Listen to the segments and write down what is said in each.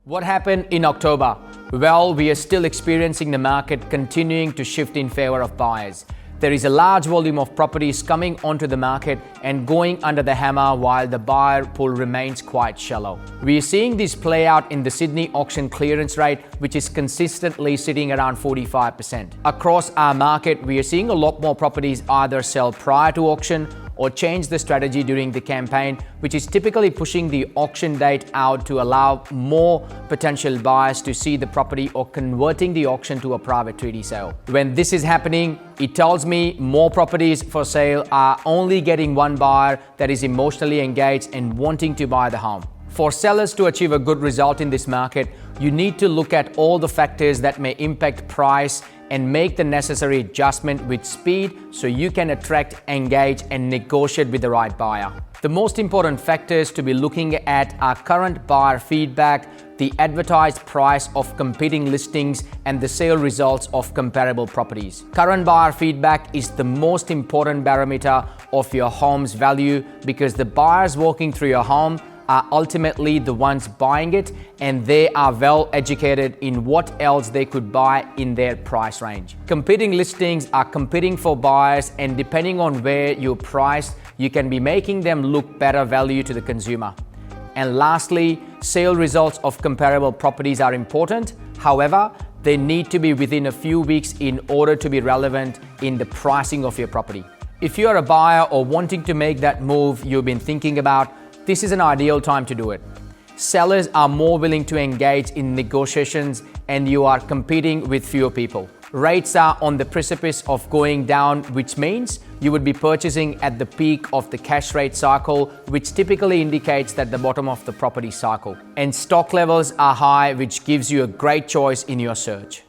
What happened in October? Well, we are still experiencing the market continuing to shift in favor of buyers. There is a large volume of properties coming onto the market and going under the hammer while the buyer pool remains quite shallow. We are seeing this play out in the Sydney auction clearance rate, which is consistently sitting around 45%. Across our market, we are seeing a lot more properties either sell prior to auction or change the strategy during the campaign, which is typically pushing the auction date out to allow more potential buyers to see the property or converting the auction to a private treaty sale. When this is happening, it tells me more properties for sale are only getting one buyer that is emotionally engaged and wanting to buy the home. For sellers to achieve a good result in this market, you need to look at all the factors that may impact price and make the necessary adjustment with speed so you can attract, engage, and negotiate with the right buyer. The most important factors to be looking at are current buyer feedback, the advertised price of competing listings, and the sale results of comparable properties. Current buyer feedback is the most important barometer of your home's value because the buyers walking through your home are ultimately the ones buying it, and they are well educated in what else they could buy in their price range. Competing listings are competing for buyers, and depending on where you're priced, you can be making them look better value to the consumer. And lastly, sale results of comparable properties are important. However, they need to be within a few weeks in order to be relevant in the pricing of your property. If you're a buyer or wanting to make that move you've been thinking about, this is an ideal time to do it. Sellers are more willing to engage in negotiations and you are competing with fewer people. Rates are on the precipice of going down, which means you would be purchasing at the peak of the cash rate cycle, which typically indicates that the bottom of the property cycle. And stock levels are high, which gives you a great choice in your search.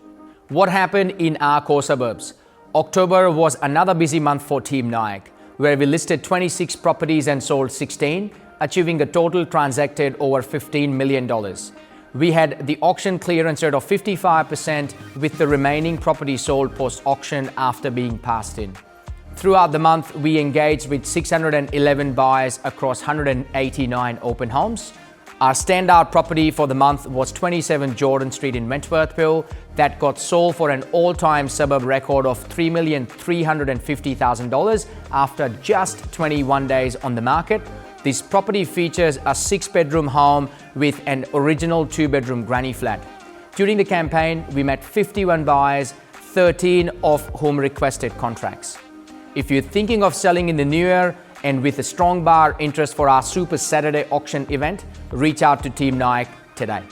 What happened in our core suburbs? October was another busy month for Team Nayak, where we listed 26 properties and sold 16, achieving a total transacted over $15 million. We had the auction clearance rate of 55% with the remaining properties sold post-auction after being passed in. Throughout the month, we engaged with 611 buyers across 189 open homes. Our standout property for the month was 27 Jordan Street in Wentworthville that got sold for an all-time suburb record of $3,350,000 after just 21 days on the market. This property features a 6-bedroom home with an original 2-bedroom granny flat. During the campaign, we met 51 buyers, 13 of whom requested contracts. If you're thinking of selling in the new year and with a strong buyer interest for our Super Saturday auction event, reach out to Team Nayak today.